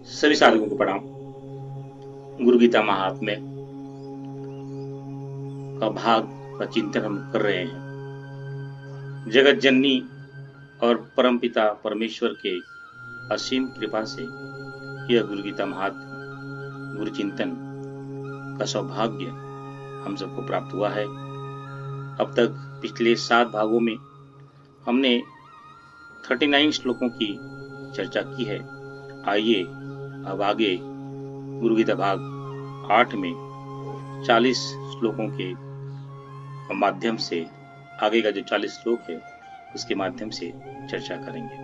सभी साधकों को प्रणाम। गुरु गीता महात्म्य का भाग का चिंतन हम कर रहे हैं। जगत जननी और परमपिता परमेश्वर के असीम कृपा से यह गुरु गीता महात्म्य गुरु चिंतन का सौभाग्य हम सबको प्राप्त हुआ है। अब तक पिछले 7 भागों में हमने 39 श्लोकों की चर्चा की है। आइए अब आगे गुरु गीता भाग 8 में 40 श्लोकों के माध्यम से आगे का जो 40 श्लोक है उसके माध्यम से चर्चा करेंगे।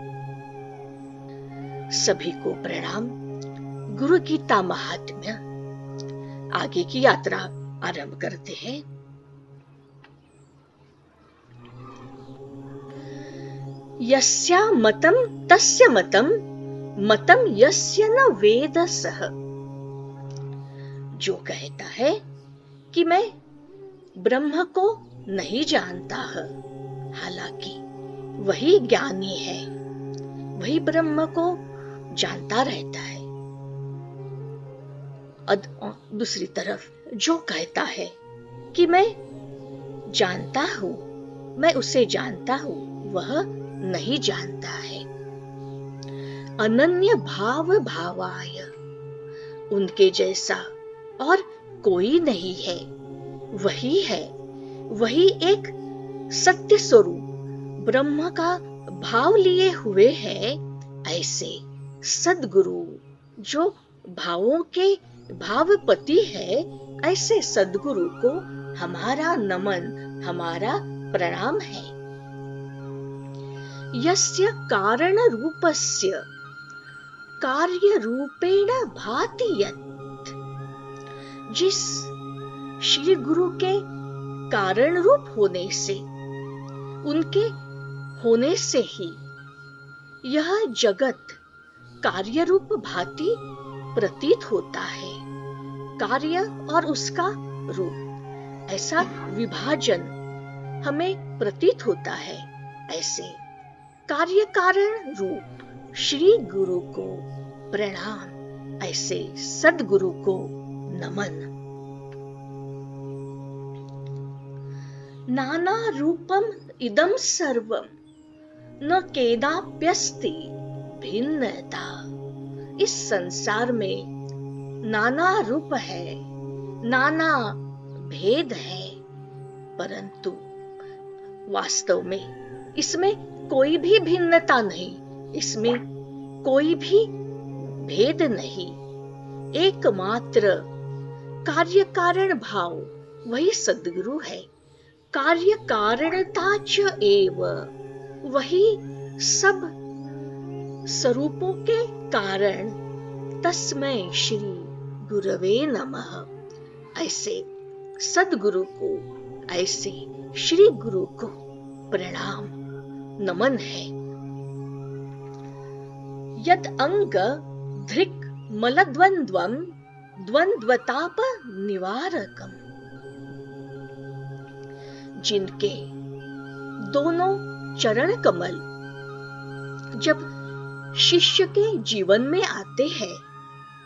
सभी को प्रणाम। गुरु गीता महात्म्य आगे की यात्रा आरंभ करते हैं। यस्या मतम तस्य मतम, मतम यस्य न वेद सः। जो कहता है कि मैं ब्रह्म को नहीं जानता है, हालांकि वही ज्ञानी है, वही ब्रह्म को जानता रहता है। दूसरी तरफ जो कहता है कि मैं जानता हूं, मैं उसे जानता हूं, वह नहीं जानता है। अनन्य भाव भावाय, उनके जैसा और कोई नहीं है, वही है, वही एक सत्य स्वरूप ब्रह्म का भाव लिए हुए है। ऐसे सद्गुरु जो भावों के भावपति है, ऐसे सद्गुरु को हमारा नमन, हमारा प्रणाम है। यस्य कारण रूपस्य कार्य रूपेण भाति यत्, जिस श्री गुरु के कारण रूप होने से, उनके होने से ही यह जगत कार्य रूप भांति प्रतीत होता है। कार्य और उसका रूप, ऐसा विभाजन हमें प्रतीत होता है। ऐसे कार्य कारण रूप श्री गुरु को प्रणाम, ऐसे सद्गुरु को नमन। नाना रूपम इदं सर्वम न केदाप्यस्ति भिन्नता। इस संसार में नाना रूप है, नाना भेद है, परंतु वास्तव में इसमें कोई भी भिन्नता नहीं, इसमें कोई भी भेद नहीं। एकमात्र कार्य कारण भाव वही सद्गुरु है। कार्य कारणता च एव, वही सब स्वरूपों के कारण। तस्मै श्री गुरवे नमः। ऐसे सद्गुरु को, ऐसे श्री गुरु को प्रणाम, नमन है। यद अंग धृक् मलद्वंद्वम द्वंद्वताप निवारकम, जिनके दोनों चरण कमल जब शिष्य के जीवन में आते हैं,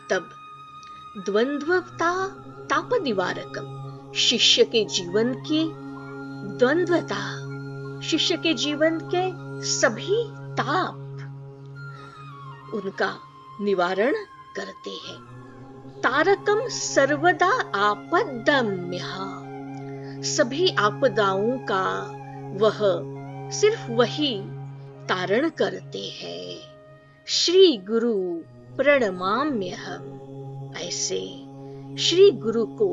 तब द्वंद्वता ताप निवारकम, शिष्य के जीवन की द्वंद्वता, शिष्य के जीवन के सभी ताप, उनका निवारण करते हैं। तारकम सर्वदा आपदम्यः, सभी आपदाओं का वह, सिर्फ वही तारण करते हैं। श्री गुरु प्रणमाम्यहम्, ऐसे श्री गुरु को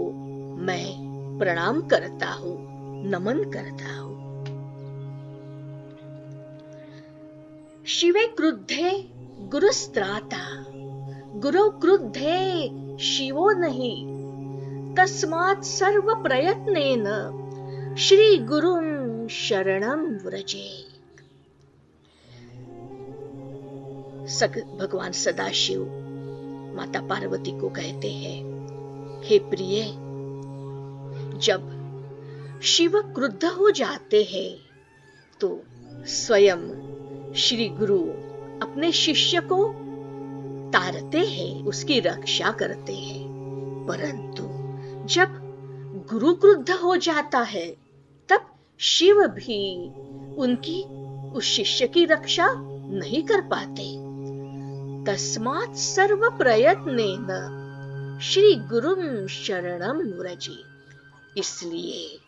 मैं प्रणाम करता हूं, नमन करता हूं। शिवे क्रुद्धे गुरुस्त्राता, गुरु क्रुद्धे शिवो नहीं, तस्मात् सर्व प्रयत्नेन श्री गुरुं शरणं व्रजे। भगवान सदाशिव माता पार्वती को कहते हैं, हे प्रिय, जब शिव क्रुद्ध हो जाते हैं तो स्वयं श्री गुरु अपने शिष्य को तारते हैं, उसकी रक्षा करते हैं। परंतु जब गुरु क्रुद्ध हो जाता है तब शिव भी उनकी उस शिष्य की रक्षा नहीं कर पाते। तस्मात् सर्व प्रयत्नेन श्री गुरुं शरणं व्रजे। इसलिए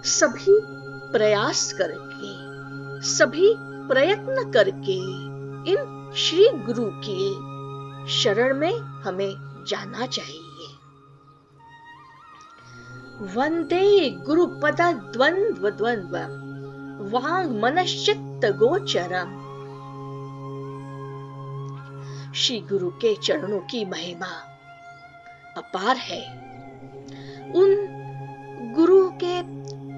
सभी प्रयास करके, सभी प्रयत्न करके इन श्री गुरु के शरण में हमें जाना चाहिए। वंदे गुरुपद द्वंद्व द्वंद्व वांग मनश्चित्त गोचरम। श्री गुरु के चरणों की महिमा अपार है। उन गुरु के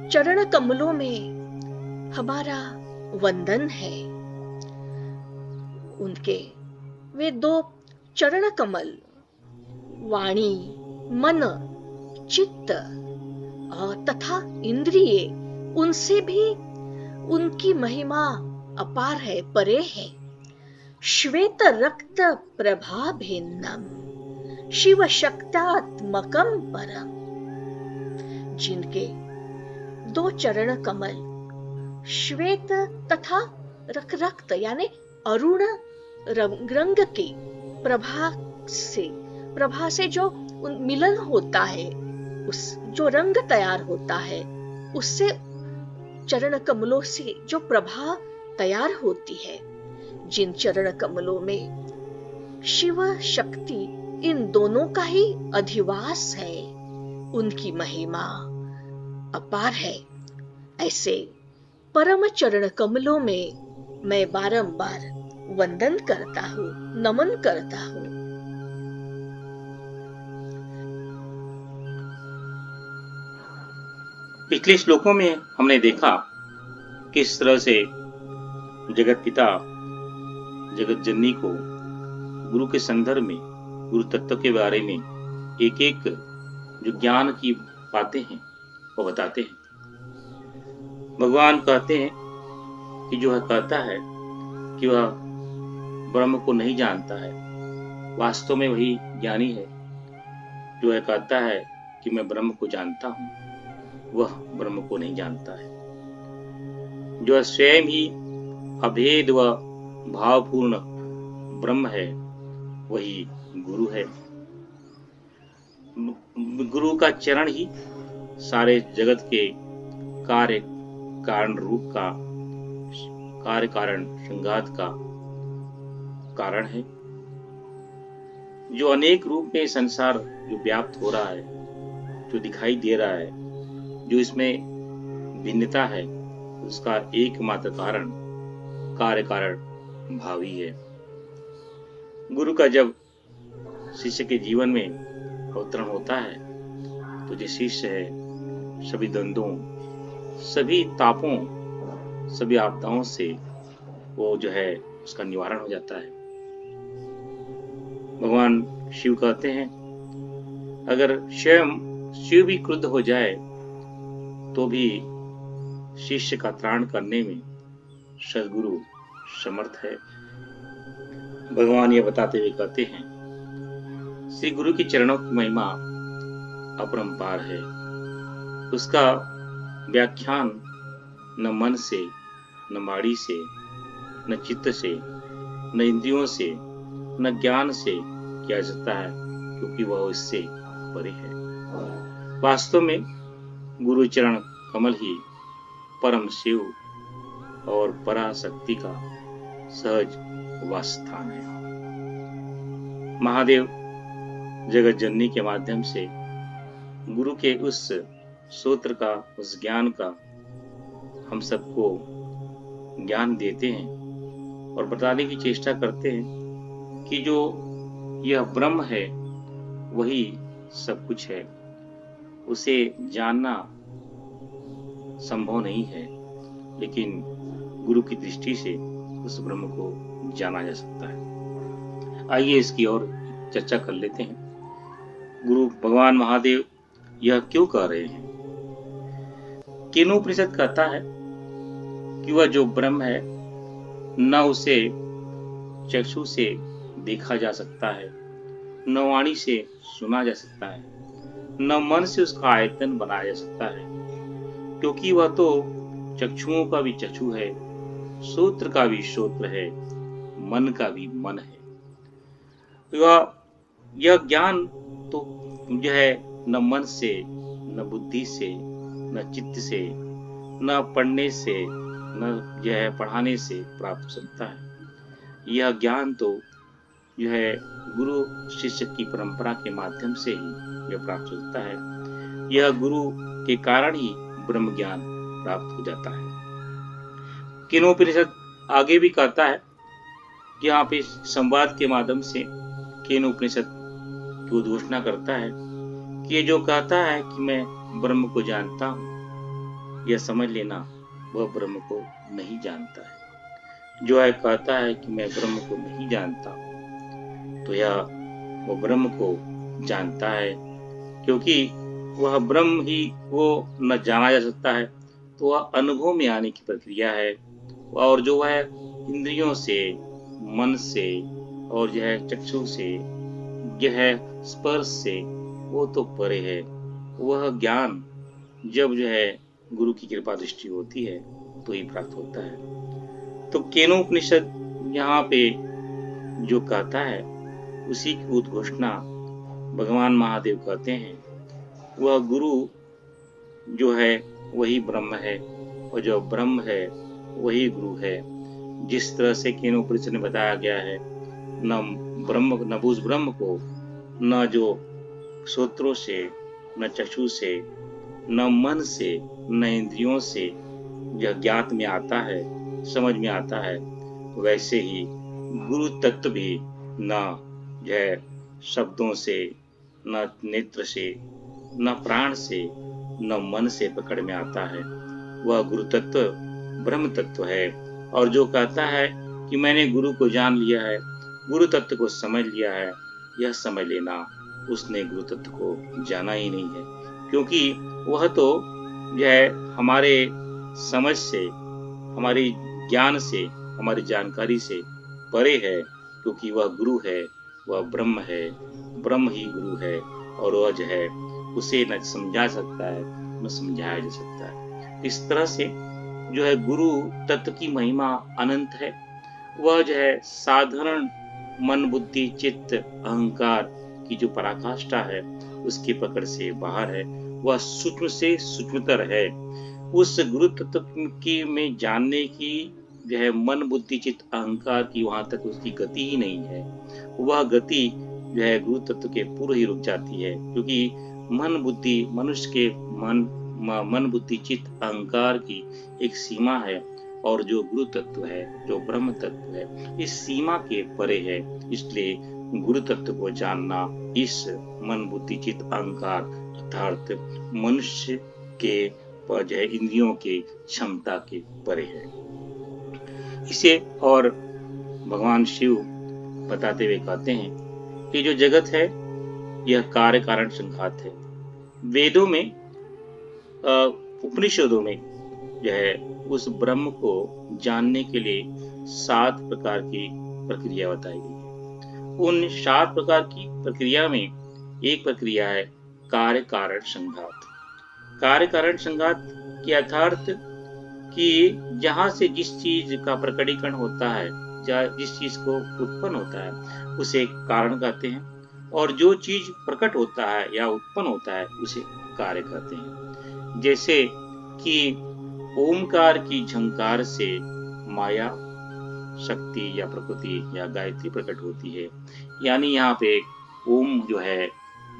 चरण कमलों में हमारा वंदन है। उनके वे दो चरण कमल वाणी, मन, चित्त और तथा इंद्रिय, उनसे भी उनकी महिमा अपार है, परे है। श्वेत रक्त प्रभा भिन्नम शिव शक्तात्मकम परम। जिनके दो चरण कमल श्वेत तथा रक्त यानी अरुण रंग की प्रभा से जो मिलन होता है, उस जो रंग तैयार होता है, उससे चरण कमलों से जो प्रभा तैयार होती है, जिन चरण कमलों में शिव शक्ति इन दोनों का ही अधिवास है, उनकी महिमा अपार है। ऐसे परम चरण कमलों में मैं बारंबार वंदन करता हूँ, नमन करता हूँ। पिछले श्लोकों में हमने देखा किस तरह से जगत पिता जगत जननी को गुरु के संदर्भ में, गुरु तत्व के बारे में एक एक जो ज्ञान की बातें हैं वो बताते हैं। भगवान कहते हैं कि जो है कहता है कि वह ब्रह्म को नहीं जानता है, वास्तव में वही ज्ञानी है। जो है कहता है कि मैं ब्रह्म को जानता हूं, वह ब्रह्म को नहीं जानता है। जो स्वयं ही अभेद व भावपूर्ण ब्रह्म है, वही गुरु है। गुरु का चरण ही सारे जगत के कार्य कारण रूप का, कार्य कारण संघात का कारण है। जो अनेक रूप में संसार जो व्याप्त हो रहा है, जो दिखाई दे रहा है, जो इसमें भिन्नता है, उसका एकमात्र कारण कार्य कारण भाव ही है। गुरु का जब शिष्य के जीवन में अवतरण होता है तो जो शिष्य है सभी द्वंद्वों, सभी तापों, सभी आपदाओं से वो जो है उसका निवारण हो जाता है। भगवान शिव कहते हैं अगर स्वयं शिव भी क्रुद्ध हो जाए तो भी शिष्य का त्राण करने में सद्गुरु समर्थ है। भगवान ये बताते हुए कहते हैं श्री गुरु के चरणों की महिमा अपरंपार है। उसका व्याख्यान न मन से, न वाणी से, न चित्त से, न इंद्रियों से, न ज्ञान से किया जाता है, क्योंकि वह इससे परे है। वास्तव में गुरु चरण कमल ही परम शिव और पराशक्ति का सहज वासस्थान है। महादेव जगत जननी के माध्यम से गुरु के उस सूत्र का, उस ज्ञान का हम सबको ज्ञान देते हैं और बताने की चेष्टा करते हैं कि जो यह ब्रह्म है वही सब कुछ है। उसे जानना संभव नहीं है, लेकिन गुरु की दृष्टि से उस ब्रह्म को जाना जा सकता है। आइए इसकी और चर्चा कर लेते हैं। गुरु भगवान महादेव यह क्यों कह रहे हैं? केनोपनिषद कहता है कि वह जो ब्रह्म है न उसे चक्षु से देखा जा सकता है, न वाणी से सुना जा सकता है, न मन से उसका आयतन बनाया जा सकता है, क्योंकि वह तो चक्षुओं का भी चक्षु है, श्रोत्र का भी श्रोत्र है, मन का भी मन है। यह ज्ञान तो जो है न मन से, न बुद्धि से, न चित्त से, न पढ़ने से, न जो है पढ़ाने से प्राप्त हो सकता है। यह ज्ञान तो जो है गुरु शिष्य की परंपरा के माध्यम से ही यह प्राप्त हो सकता है। यह गुरु के कारण ही ब्रह्म ज्ञान प्राप्त हो जाता है। केनोपनिषद आगे भी कहता है कि यहाँ पे संवाद के माध्यम से केनोपनिषद की उद्घोषणा करता है कि ये जो कहता है कि मैं ब्रह्म को जानता हूँ, यह समझ लेना वह ब्रह्म को नहीं जानता है। जो है कहता है कि मैं ब्रह्म को नहीं जानता हूँ, तो यह वो ब्रह्म को जानता है, क्योंकि वह ब्रह्म ही वो न जाना जा सकता है, तो वह अनुभव में आने की प्रक्रिया है। और जो है इंद्रियों से, मन से और जो है चक्षु से, यह है स्पर्श से, वो तो परे है। वह ज्ञान जब जो है गुरु की कृपा दृष्टि होती है तो ही प्राप्त होता है। तो केनोपनिषद यहाँ पे जो कहता है उसी की उद्घोषणा भगवान महादेव कहते हैं। वह गुरु जो है वही ब्रह्म है, और जो ब्रह्म है वही गुरु है। जिस तरह से केनोपनिषद में बताया गया है, न उस ब्रह्म को न जो श्रोत्रों से, न चक्षु से, न मन से, न इंद्रियों से यह ज्ञात में आता है, समझ में आता है, वैसे ही गुरु तत्व भी न यह शब्दों से, न नेत्र से, न प्राण से, न मन से पकड़ में आता है। वह गुरु तत्व ब्रह्म तत्व है। और जो कहता है कि मैंने गुरु को जान लिया है, गुरु तत्व को समझ लिया है, यह समझ लेना उसने गुरु तत्व को जाना ही नहीं है, क्योंकि वह तो यह हमारे समझ से, हमारी ज्ञान से, हमारी जानकारी से परे है, क्योंकि वह गुरु है, वह ब्रह्म है, ब्रह्म ही गुरु है, और वह जो है उसे न समझा सकता है, न समझाया जा सकता है। इस तरह से जो है गुरु तत्व की महिमा अनंत है। वह जो है साधारण मन, बुद्धि, चित्त, अहंकार की जो पराकाष्ठा है उसकी पकड़ से बाहर है। वह सूक्ष्म से सूक्ष्मतर है। उस गुरु तत्व की में जानने की जो है मन, बुद्धि, चित्त, अहंकार की वहां तक उसकी गति ही नहीं है। वह गति जो है गुरु तत्व के पूर्व ही रुक जाती है, क्योंकि मन बुद्धि, मनुष्य के मन बुद्धि, चित्त, अहंकार की एक सीमा है, और जो गुरु तत्व है, जो ब्रह्म तत्व है, इस सीमा के परे है। इसलिए गुरु तत्व को जानना इस मन, बुद्धि, चित्त, अहंकार अर्थात मनुष्य के जो है इंद्रियों के क्षमता के परे है। इसे और भगवान शिव बताते हुए कहते हैं कि जो जगत है यह कार्य कारण संघात है। वेदों में, उपनिषदों में जो है उस ब्रह्म को जानने के लिए 7 प्रकार की प्रक्रिया बताई गई है। उन 7 प्रकार की प्रक्रिया में एक प्रक्रिया है कार्य कारण संघात। कार्य कारण संघात के अर्थात कि जहां से जिस चीज का प्रकटीकरण होता है, जिस चीज को उत्पन्न होता है उसे कारण कहते हैं, और जो चीज प्रकट होता है या उत्पन्न होता है उसे कार्य कहते हैं। जैसे कि ओमकार की झंकार से माया, शक्ति या प्रकृति या गायत्री प्रकट होती है। यानी यहाँ पे ओम जो है,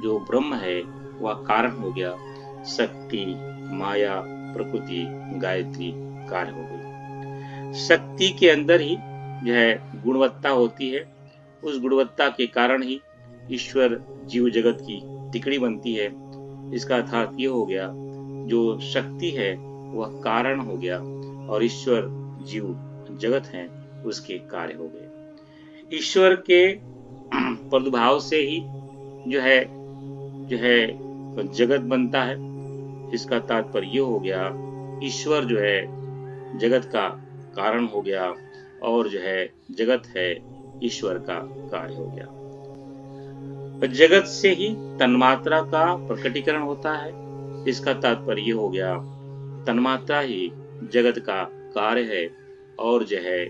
जो ब्रह्म है, वह कारण हो गया, शक्ति, माया, प्रकृति, गायत्री कार्य हो गई। शक्ति के अंदर ही जो है गुणवत्ता होती है, उस गुणवत्ता के कारण ही ईश्वर जीव जगत की टिकड़ी बनती है। इसका अर्थात ये हो गया, जो शक्ति है वह कारण हो गया, और ईश्वर जीव जगत है उसके कार्य हो गए। ईश्वर के प्रादुर्भाव से ही जो है जगत बनता है। इसका तात्पर्य ये हो गया, ईश्वर जो है जगत का कारण हो गया, और जो है जगत है ईश्वर का कार्य हो गया। जगत से ही तन्मात्रा का प्रकटीकरण होता है। इसका तात्पर्य हो गया तन्मात्रा ही जगत का कार्य है और जो है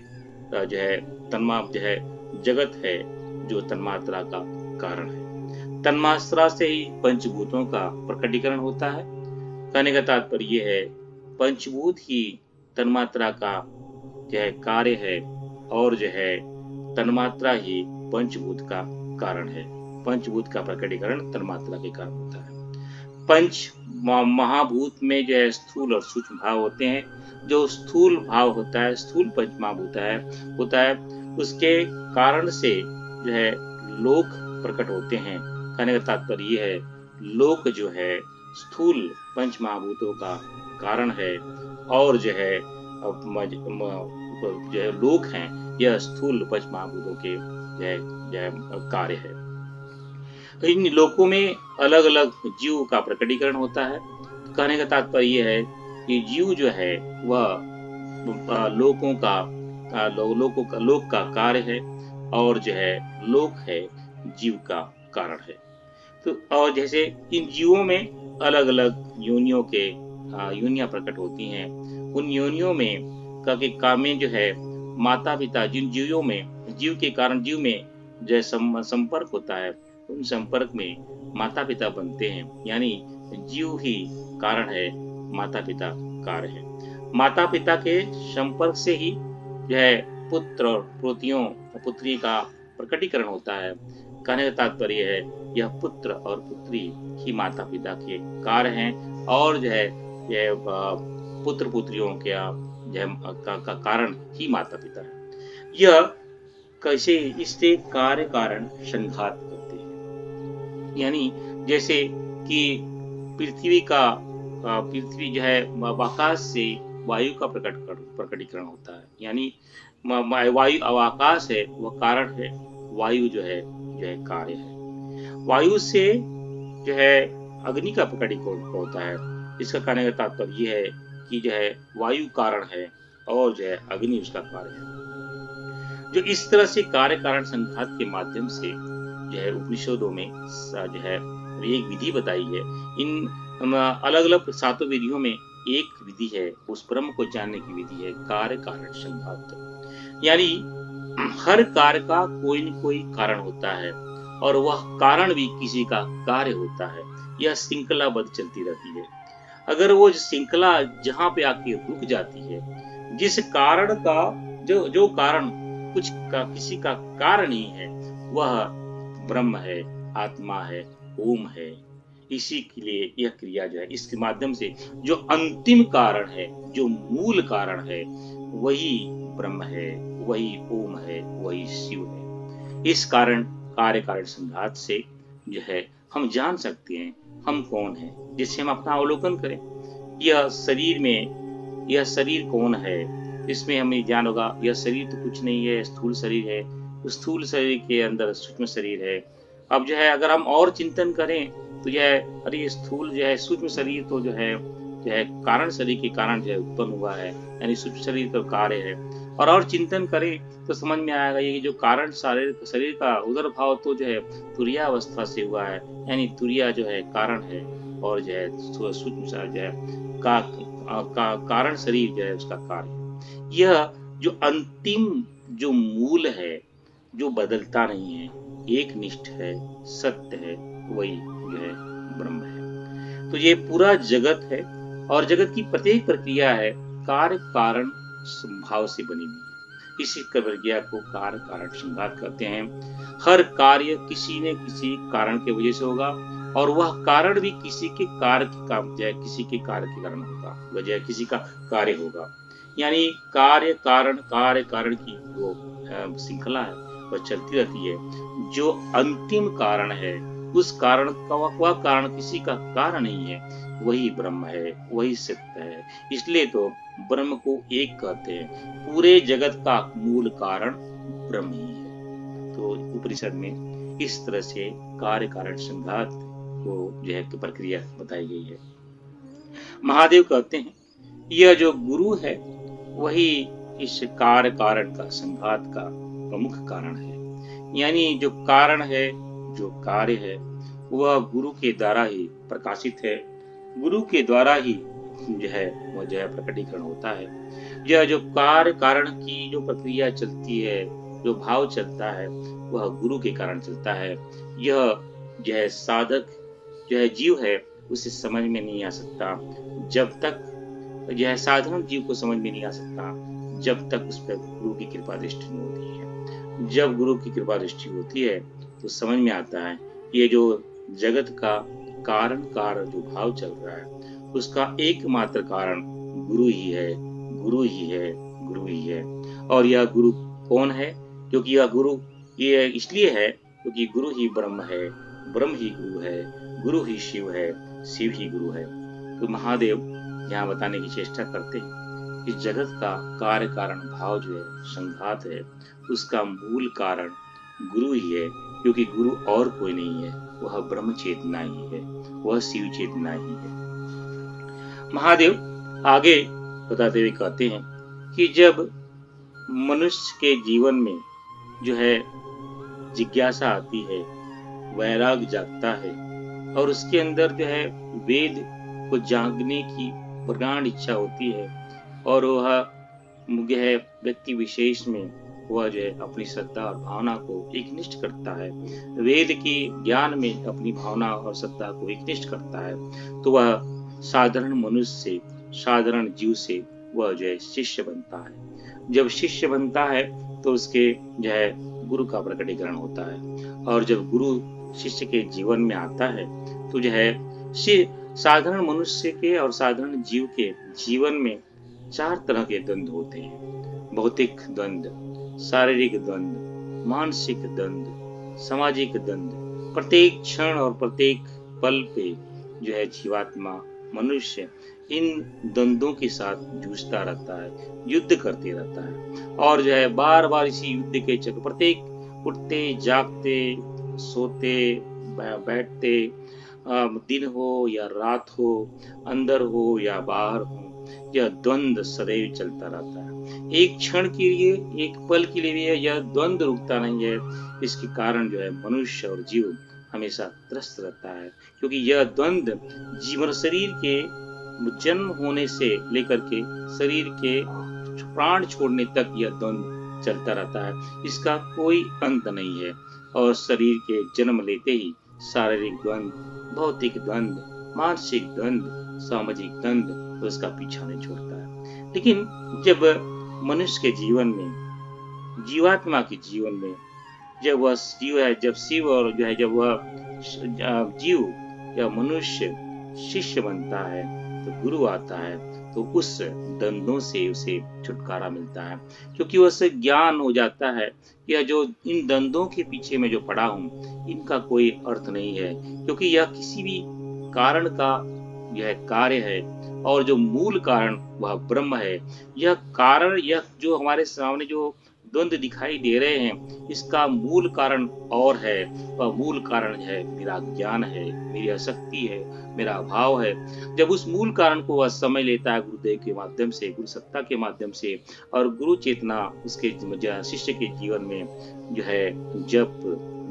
जगत है जो तन्मात्रा का कारण है। तन्मात्रा से ही पंचभूतों का प्रकटीकरण होता है। कहने का तात्पर्य है पंचभूत ही तन्मात्रा का कार्य है और तन्मात्रा ही पंचभूत का कारण है। पंचभूत का प्रकटीकरण तन्मात्रा के कारण होता है। पंच महाभूत में स्थूल और सूक्ष्म भाव होते हैं। जो स्थूल भाव होता है, स्थूल पंच महाभूत होता है, उसके कारण से लोक प्रकट होते हैं। कहने का तात्पर्य है लोक स्थूल पंच महाभूतों का कारण है और लोक हैं यह स्थूल पंच महाभूतों के कार्य है। इन लोकों में अलग अलग जीव का प्रकटीकरण होता है। कहने का तात्पर्य है कि जीव वह लोक का कार्य है और लोक है जीव का कारण है। तो और जैसे इन जीवों में अलग अलग योनियां प्रकट होती हैं। उन योनियों में माता पिता, जिन जीव के कारण जीव में संपर्क होता है, उन संपर्क में माता पिता बनते हैं। यानी जीव ही कारण है, माता पिता कार्य है। माता पिता के संपर्क से ही पुत्र और पुत्री का प्रकटीकरण होता है। कहने का तात्पर्य है यह पुत्र और पुत्री ही माता पिता के कार्य हैं और पुत्र पुत्रियों का कारण ही माता पिता है। यह कैसे इससे कार्य कारण संघात करते हैं। यानी जैसे कि पृथ्वी आकाश से वायु का प्रकटीकरण होता है। यानी वायु आकाश है वह कारण है, वायु कार्य है। वायु से अग्नि का प्रकटीकरण होता है। इसका कहने का तात्पर्य है कि वायु कारण है और अग्नि उसका कार्य है। जो इस तरह से कार्य कारण संघात के माध्यम से उपनिषदों में एक विधि बताई है। इन अलग अलग सातों विधियों में एक विधि है, उस ब्रह्म को जानने की विधि है कार्य कारण संघात। यानी हर कार्य का कोई न कोई कारण होता है और वह कारण भी किसी का कार्य होता है। यह श्रृंखलाबद्ध चलती रहती है। अगर वो श्रृंखला जहां पे आके रुक जाती है, जिस कारण का जो कारण किसी का कारण ही है, वह ब्रह्म है, आत्मा है, ओम है। इसी के लिए यह क्रिया इसके माध्यम से जो अंतिम कारण है, जो मूल कारण है, वही ब्रह्म है, वही ओम है, वही शिव है। इस कारण कार्य कारण संघात से हम जान सकते हैं हम कौन है। जिससे हम अपना अवलोकन करें, यह शरीर कौन है, इसमें हमें ज्ञान होगा। यह शरीर तो कुछ नहीं है, स्थूल शरीर है। स्थूल शरीर के अंदर सूक्ष्म शरीर है। अब अगर हम और चिंतन करें तो अरे स्थूल सूक्ष्म शरीर तो कारण शरीर के कारण उत्पन्न हुआ है, यानी सूक्ष्म शरीर तो कार्य है। और चिंतन करें तो समझ में आएगा ये जो कारण शरीर का उदर भाव तो तुरीयावस्था से हुआ है, यानी तुरीया कारण है और सूक्ष्म कारण शरीर उसका कार्य। यह जो अंतिम जो मूल है, जो बदलता नहीं है, एक निष्ठ है, सत्य है, वही ब्रह्म है। तो ये पूरा जगत है और जगत की प्रत्येक प्रक्रिया है कार्य कारण भाव से बनी हुई है। इसी प्रक्रिया को कार्य कारण संघात कहते हैं। हर कार्य किसी न किसी कारण के वजह से होगा और वह कारण भी किसी के कार्य किसी के कार्य के कारण होगा, वजह किसी का कार्य होगा। यानी कार्य कारण की जो श्रृंखला है वह चलती रहती है। जो अंतिम कारण है, उस कारण का वह कारण किसी का कारण नहीं है, वही ब्रह्म है, वही सत्य है। इसलिए तो ब्रह्म को एक कहते हैं। पूरे जगत का मूल कारण ब्रह्म ही है। तो उपनिषद में इस तरह से कार्य कारण संघात को प्रक्रिया बताई गई है। महादेव कहते हैं यह जो गुरु है वही इस कार्य कारण का संघात का प्रमुख कारण है। यानी जो कारण है, जो कार्य है, वह गुरु के द्वारा ही प्रकाशित है, गुरु के द्वारा ही वह प्रकटीकरण होता है। यह जो कार्य कारण की जो प्रक्रिया चलती है, जो भाव चलता है, वह गुरु के कारण चलता है। यह साधक जीव है, उसे समझ में नहीं आ सकता जब तक, यह साधारण जीव को समझ में नहीं आ सकता जब तक उस पर गुरु की कृपा दृष्टि नहीं होती है। जब गुरु की कृपा दृष्टि होती है तो समझ में आता है ये जो जगत का कारण जो भाव चल रहा है, उसका एकमात्र कारण गुरु ही है, गुरु ही है, गुरु ही है। और यह गुरु कौन है? क्योंकि यह गुरु ये इसलिए है क्योंकि गुरु ही ब्रह्म है, ब्रह्म ही गुरु है, गुरु ही शिव है, शिव ही गुरु है। तो महादेव यहाँ बताने की चेष्टा करते हैं कि जगत का कार्य कारण भाव जो है, संघात है, उसका मूल कारण गुरु ही है, क्योंकि गुरु और कोई नहीं है, वह ब्रह्म चेतना ही है, वह शिव चेतना ही है। महादेव आगे बताते हुए कहते हैं कि जब मनुष्य के जीवन में जो है जिज्ञासा आती है, वैराग जागता है, और उसके अंदर जो है वेद को जानने की प्रगाढ़ इच्छा होती है, और वह जो है व्यक्ति विशेष में वह जो है अपनी श्रद्धा और भावना को एकनिष्ठ करता है, वेद के ज्ञान में अपनी भावना और श्रद्धा को एकनिष्ठ करता है, तो वह साधारण मनुष्य से, साधारण जीव से वह जो है शिष्य बनता है। जब शिष्य बनता है तो उसके जो है गुरु का प्रकटीकरण होता है, और जब गुरु शिष्य के जीवन में आता है तो जो है साधारण मनुष्य के और साधारण जीव के जीवन में 4 तरह के द्वंद्व होते हैं। भौतिक द्वंद्व, शारीरिक द्वंद्व, मानसिक द्वंद्व, सामाजिक द्वंद्व। प्रत्येक क्षण और प्रत्येक पल पे जो है जीवात्मा, मनुष्य इन द्वंद्वों के साथ जूझता रहता है, युद्ध करते रहता है, और जो है बार बार इसी युद्ध के चक्र, प्रत्येक उठते जागते सोते बैठते, दिन हो या रात हो, अंदर हो या बाहर हो, यह द्वंद्व सदैव चलता रहता है। एक क्षण के लिए, एक पल के लिए भी यह द्वंद्व रुकता नहीं है। इसके कारण जो है मनुष्य और जीव हमेशा त्रस्त रहता है, क्योंकि यह द्वंद्व जीवन शरीर के जन्म होने से लेकर के शरीर के प्राण छोड़ने तक यह द्वंद्व चलता रहता है, इसका कोई अंत नहीं है। और शरीर के जन्म लेते ही शारीरिक द्वंद्व, भौतिक द्वंद्व, मानसिक द्वंद्व, सामाजिक द्वंद्व उसका पीछा नहीं छोड़ता है। लेकिन जब मनुष्य के जीवन में, जीवात्मा के जीवन में, जब वह जीव है, जब शिव और जो है जब वह जीव या मनुष्य शिष्य बनता है तो गुरु आता है, तो उस द्वंद्वों से उसे छुटकारा मिलता है, क्योंकि उसे ज्ञान हो जाता है यह जो इन द्वंद्वों के पीछे में जो पड़ा हूँ इनका कोई अर्थ नहीं है, क्योंकि यह किसी भी कारण का यह कार्य है, और जो मूल कारण वह ब्रह्म है। यह कारण, यह जो हमारे सामने जो द्वंद्व दिखाई दे रहे हैं, इसका मूल कारण और है। वह मूल कारण है मेरा ज्ञान है, मेरी आसक्ति है, मेरा अभाव है। जब उस मूल कारण को वह समझ लेता है गुरुदेव के माध्यम से, गुरु सत्ता के माध्यम से, और गुरु चेतना उसके शिष्य के जीवन में जो है जप,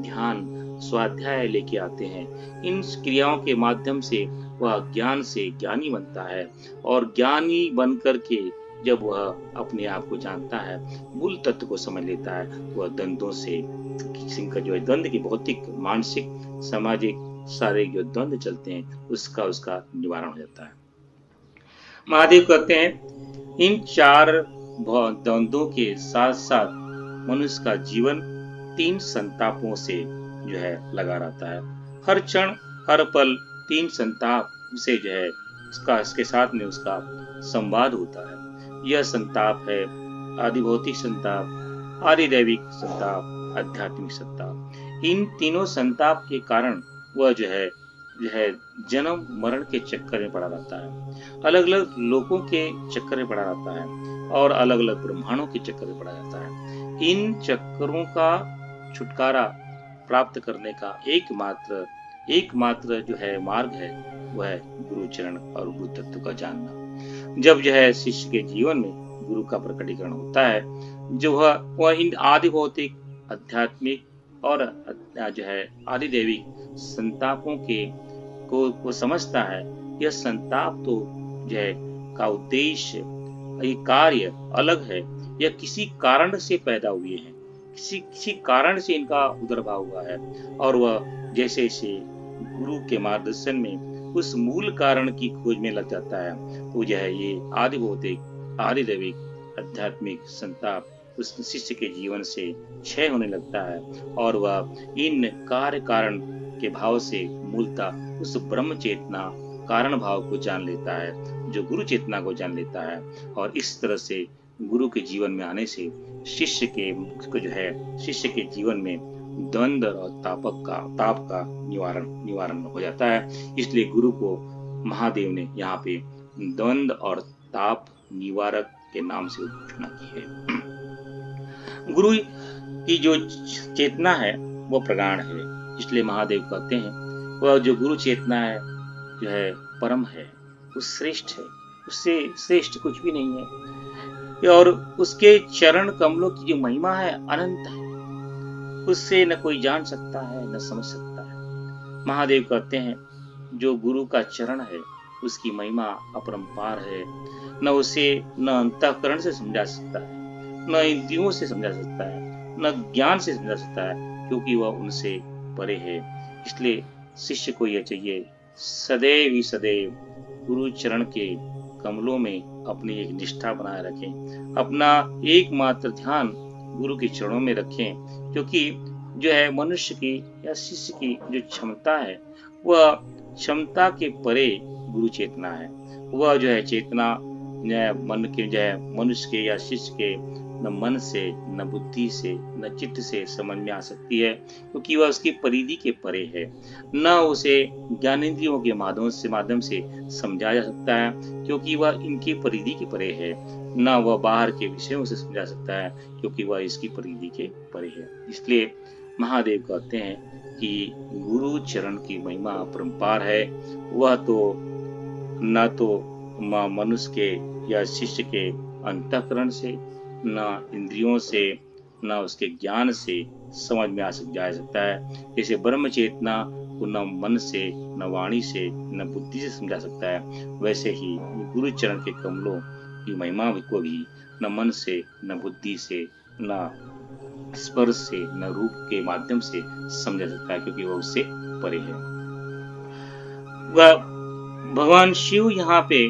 ध्यान, स्वाध्याय लेके आते हैं, इन क्रियाओं के माध्यम से वह ज्ञान से ज्ञानी बनता है, और ज्ञानी बन करके जब वह अपने आप को जानता है, मूल तत्व को समझ लेता है, तो वह द्वंद्वों से, जो है द्वंद्व की भौतिक, मानसिक, सामाजिक, शारीरिक जो द्वंद्व चलते हैं उसका निवारण हो जाता है। महादेव कहते हैं इन 4 द्वंद्वों के साथ साथ मनुष्य का जीवन 3 संतापों से जो है लगा रहता है। हर क्षण हर पल 3 संताप से जो है इसके साथ में उसका संवाद होता है। यह संताप है आदि भौतिक संताप, आदि दैविक संताप, आध्यात्मिक संताप। इन तीनों संताप के कारण वह जो है जन्म मरण के चक्कर में पड़ा रहता है, अलग अलग लोगों के चक्कर में पड़ा रहता है, और अलग अलग ब्रह्मांडों के चक्कर में पड़ा रहता है। इन चक्करों का छुटकारा प्राप्त करने का एकमात्र जो है मार्ग है, वह है गुरु चरण और गुरु तत्व का जानना। जब जो है शिष्य के जीवन में गुरु का प्रकटीकरण होता है, जो वह इन आदि भौतिक, आध्यात्मिक और जो है आदि दैविक संतापों के को समझता है। यह संताप तो जो है का उद्देश्य, ये कार्य अलग है, यह किसी कारण से पैदा हुए हैं, किसी कारण से इनका उदरभाव हुआ है, और वह जैसे जैसे गुरु के मार्गदर्शन में उस मूल कारण की खोज में लग जाता है, तो जो है ये आदि भौतिक आदि दैविक आध्यात्मिक संताप उस शिष्य के जीवन से क्षय होने लगता है, और वह इन कार्य कारण के भाव से मूलतः उस ब्रह्म चेतना कारण भाव को जान लेता है, जो गुरु चेतना को जान लेता है। और इस तरह से गुरु के जीवन में आने से शिष्य के जीवन में द्वंद्व और ताप का निवारण हो जाता है। इसलिए गुरु को महादेव ने यहाँ पे द्वंद्व और ताप निवारक के नाम से घोषणा की है। गुरु की जो चेतना है वो प्रगाढ़ है, इसलिए महादेव कहते हैं वह जो गुरु चेतना है जो है परम है, वो श्रेष्ठ है, उससे श्रेष्ठ कुछ भी नहीं है, और उसके चरण कमलों की जो महिमा है अनंत है, उससे न कोई जान सकता है न समझ सकता है। महादेव कहते हैं जो गुरु का चरण है उसकी महिमा अपरंपार है, न उसे न अंतःकरण से समझा सकता है, न इंद्रियों से समझा सकता है, न ज्ञान से समझा सकता है, क्योंकि वह उनसे परे है। इसलिए शिष्य को यह चाहिए सदैव ही सदैव गुरु चरण के कमलों में अपनी एक निष्ठा बनाए रखें, अपना एकमात्र ध्यान गुरु के चरणों में रखें, क्योंकि जो है मनुष्य की या शिष्य की जो क्षमता है वह क्षमता के परे गुरु चेतना है। वह जो है चेतना मन के जो है मनुष्य के या शिष्य के न मन से न बुद्धि से न चित्त से समझ में आ सकती है, क्योंकि वह उसकी परिधि के परे है। न उसे ज्ञानेंद्रियों के माध्यम से समझा जा सकता है, क्योंकि वह इनकी परिधि के परे है। न वह बाहर के विषयों से समझा सकता है, क्योंकि वह इसकी परिधि के परे है। इसलिए महादेव कहते हैं कि गुरु चरण की महिमा अपरंपार है। वह तो न तो मनुष्य के या शिष्य के अंतःकरण से, न इंद्रियों से, न उसके ज्ञान से समझ में जा सकता है। जैसे ब्रह्म चेतना को न मन से, न वाणी से, न बुद्धि से समझा सकता है, वैसे ही गुरु चरण के कमलों की महिमा को भी न मन से, न बुद्धि से, न स्पर्श से, न रूप के माध्यम से समझा सकता है, क्योंकि वह उससे परे है। वह भगवान शिव यहाँ पे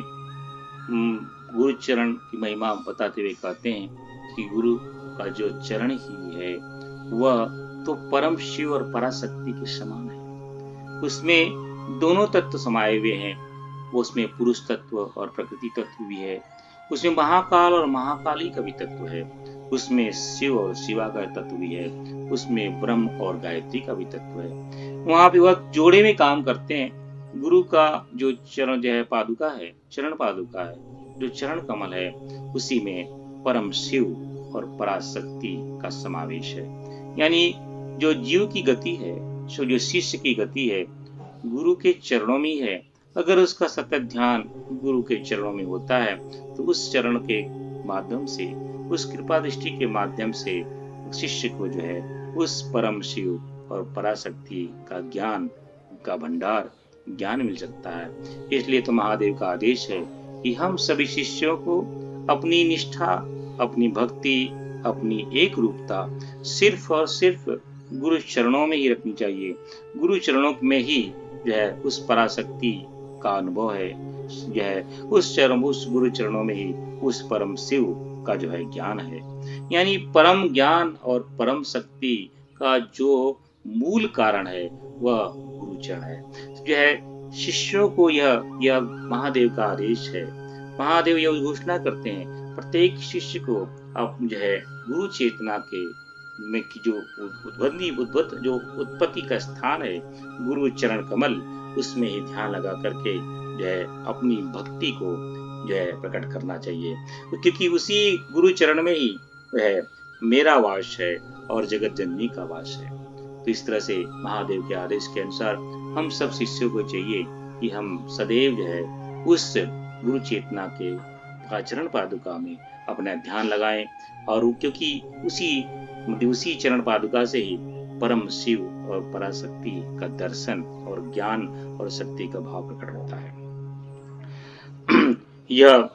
गुरु चरण की महिमा बताते हुए कहते हैं कि गुरु का जो चरण ही है वह तो परम शिव और पराशक्ति के समान है। उसमें दोनों तत्व समाये हुए हैं, वो उसमें पुरुष तत्व और प्रकृति तत्व भी है, उसमें महाकाल और महाकाली का भी तत्व है, उसमें शिव और शिवा का तत्व भी है, उसमें ब्रह्म और गायत्री का भी तत्व है। वहां पे वह जोड़े में काम करते हैं। गुरु का जो चरण जो है पादुका है, चरण पादुका है, जो चरण कमल है, उसी में परम शिव और पराशक्ति का समावेश है। यानी जो जीव की गति है, जो शिष्य की गति है, गुरु के चरणों में है। अगर उसका सतत ध्यान गुरु के चरणों में होता है तो उस चरण के माध्यम से, उस कृपा दृष्टि के माध्यम से शिष्य को जो है उस परम शिव और पराशक्ति का ज्ञान का भंडार ज्ञान मिल सकता है। इसलिए तो महादेव का आदेश है कि हम सभी शिष्यों को अपनी निष्ठा, अपनी भक्ति, अपनी एक रूपता सिर्फ और सिर्फ गुरु चरणों में ही रखनी चाहिए। गुरु चरणों में ही जो है उस पराशक्ति का अनुभव है, जो है उस गुरु चरणों में ही उस परम शिव का जो है ज्ञान है। यानी परम ज्ञान और परम शक्ति का जो मूल कारण है वह गुरु चरण है। जो है शिष्यों को यह महादेव का आदेश है। महादेव यह घोषणा करते हैं प्रत्येक शिष्य को आप जो है गुरु चेतना के में की जो उत्पत्ति का स्थान है गुरु चरण कमल, उसमें ही ध्यान लगा करके जो है अपनी भक्ति को जो है प्रकट करना चाहिए, क्योंकि उसी गुरु चरण में ही वह मेरा वास है और जगत जननी का वास है। तो इस तरह से महादेव के आदेश के अनुसार हम सब शिष्यों को चाहिए कि हम सदैव जो है उस गुरु चेतना के चरण पादुका में अपना ध्यान लगाएं, और क्योंकि उसी चरण पादुका से ही परम शिव और पराशक्ति का दर्शन और ज्ञान और शक्ति का भाव प्रकट होता है। यह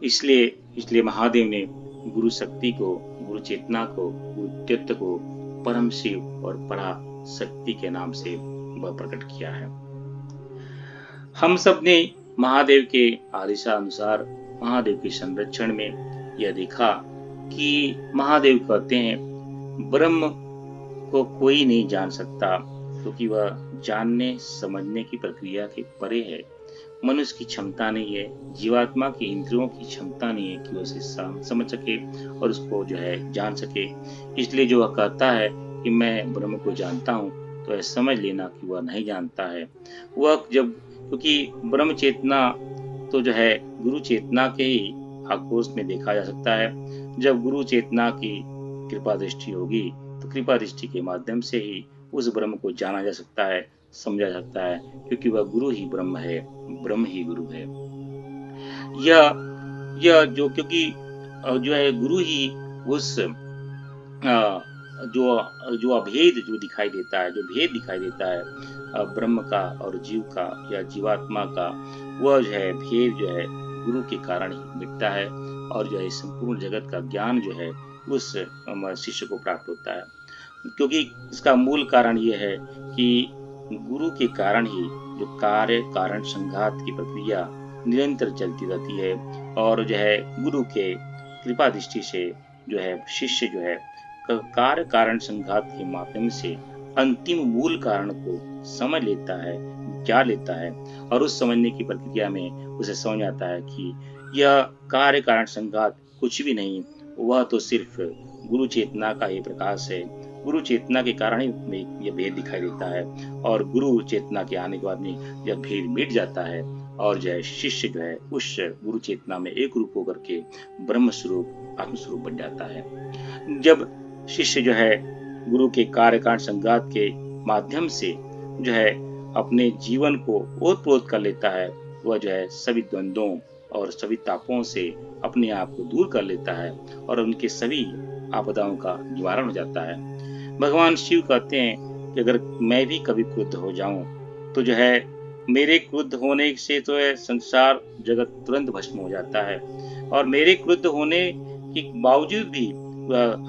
इसलिए महादेव ने गुरु शक्ति को, गुरु चेतना को, गुरु तत्व को परम शिव और पराशक्ति के नाम से वह प्रकट किया है। हम सब ने महादेव के आदेशानुसार महादेव के संरक्षण में यह देखा कि महादेव कहते हैं ब्रह्म को कोई नहीं जान सकता, क्योंकि वह जानने समझने की प्रक्रिया के परे है। मनुष्य की क्षमता नहीं है, जीवात्मा की इंद्रियों की क्षमता नहीं है कि वह उसे समझ सके और उसको जो है जान सके। इसलिए जो वह कहता है कि मैं ब्रह्म को जानता हूँ, तो यह समझ लेना कि वह नहीं जानता है। वह जब, क्योंकि ब्रह्म चेतना तो जो है गुरु चेतना के ही आक्रोश में देखा जा सकता है। जब गुरु चेतना की कृपा दृष्टि होगी तो कृपा दृष्टि के माध्यम से ही उस ब्रह्म को जाना जा सकता है, समझा जा सकता है, क्योंकि वह गुरु ही ब्रह्म है, ब्रह्म ही गुरु है। यह जो, क्योंकि जो है गुरु ही उस जो अभेद जो दिखाई देता है, जो भेद दिखाई देता है ब्रह्म का और जीव का या जीवात्मा का, वह जो है भेद जो है गुरु के कारण ही मिटता है और जो है संपूर्ण जगत का ज्ञान जो है उस शिष्य को प्राप्त होता है। क्योंकि इसका मूल कारण यह है कि गुरु के कारण ही जो कार्य कारण संघात की प्रक्रिया निरंतर चलती रहती है और जो है गुरु के कृपा दृष्टि से जो है शिष्य जो है कार्य कारण संघात के माध्यम से अंतिम मूल कारण को समझ लेता है, जान लेता है और उस समझने की प्रक्रिया में उसे समझ आता है कि यह कार्य कारण संघात कुछ भी नहीं, वह तो सिर्फ गुरु चेतना का ही प्रकाश है। गुरु चेतना के कारण ही में यह भेद दिखाई देता है और गुरु चेतना के आने के बाद में यह भेद मिट जाता है और जो है शिष्य जो है उस गुरु चेतना में एक रूप होकर के ब्रह्म स्वरूप आत्मस्वरूप बन जाता है। जब शिष्य जो है गुरु के कार्य कारण संघात के माध्यम से जो है अपने जीवन को ओतप्रोत कर लेता है, वह जो है सभी द्वंद्वों और सभी तापों से अपने आप को दूर कर लेता है और उनके सभी आपदाओं का निवारण हो जाता है। भगवान शिव कहते हैं कि अगर मैं भी कभी क्रुद्ध हो जाऊं तो जो है मेरे क्रुद्ध होने से तो है संसार जगत तुरंत भस्म हो जाता है और मेरे क्रुद्ध होने के बावजूद भी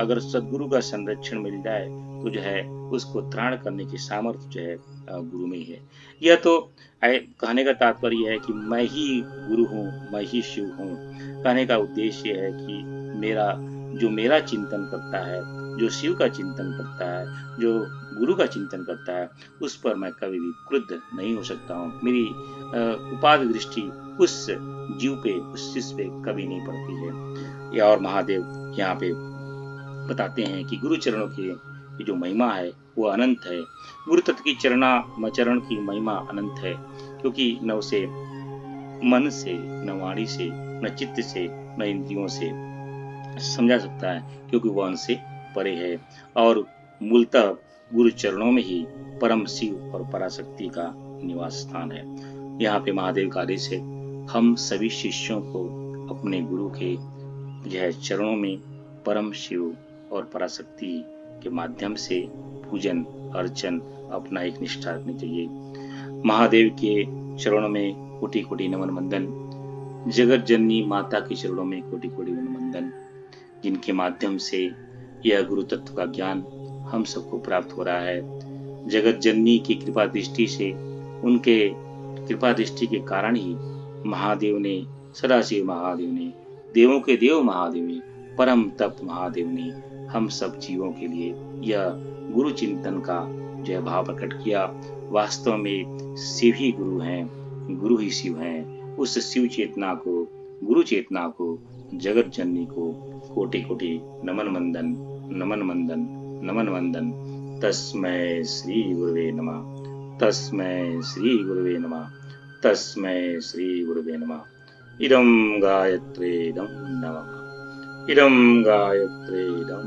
अगर सदगुरु का संरक्षण मिल जाए तो जो है उसको त्राण करने की सामर्थ्य जो है गुरु में ही है। यह तो कहने का तात्पर्य है कि मैं ही गुरु हूँ, मैं ही शिव हूँ। कहने का उद्देश्य है कि मेरा चिंतन करता है, जो शिव का चिंतन करता है, जो गुरु का चिंतन करता है, उस पर मैं कभी भी क्रुद्ध नहीं हो सकता हूँ। मेरी उपाधि दृष्टि उस जीव पे, उस शिष्य पे कभी नहीं पड़ती है। या और महादेव यहाँ पे बताते हैं कि गुरु चरणों की जो महिमा है वो अनंत है। गुरु तत्व की चरण की महिमा अनंत है, क्योंकि न उसे मन से, न वाणी से, न चित्त से, न इंद्रियों से समझा सकता है, क्योंकि वह उनसे परे है और मूलतः गुरु चरणों में ही परम शिव और पराशक्ति का निवास स्थान है। यहाँ पे महादेव का आदेश है, हम सभी शिष्यों को अपने गुरु के यह चरणों में परम शिव और पराशक्ति के माध्यम से पूजन अर्चन अपना एक निष्ठा रखनी चाहिए। महादेव के चरणों में कोटि कोटि नमन वंदन, जगत जननी माता के चरणों में कोटि कोटि नमन वंदन, जिनके माध्यम से यह गुरु तत्व का ज्ञान हम सबको प्राप्त हो रहा है। जगत जननी की कृपा दृष्टि से, उनके कृपा दृष्टि के कारण ही महादेव ने, सदाशिव महादेव ने, देवों के देव महादेव ने, परम तप महादेव ने हम सब जीवों के लिए यह गुरु चिंतन का जो भाव प्रकट किया। वास्तव में शिव ही गुरु हैं, गुरु ही शिव हैं। उस शिव चेतना को, गुरु चेतना को, जगत जननी को कोटि कोटि नमन वंदन, नमन वंदन, नमन वंदन। तस्मै श्री गुरुवे नमः, तस्मै श्री गुरुवे नमः, तस्मै श्री गुरुवे नमः। इदं गायत्रीदं नमः, इदं गायत्रीदं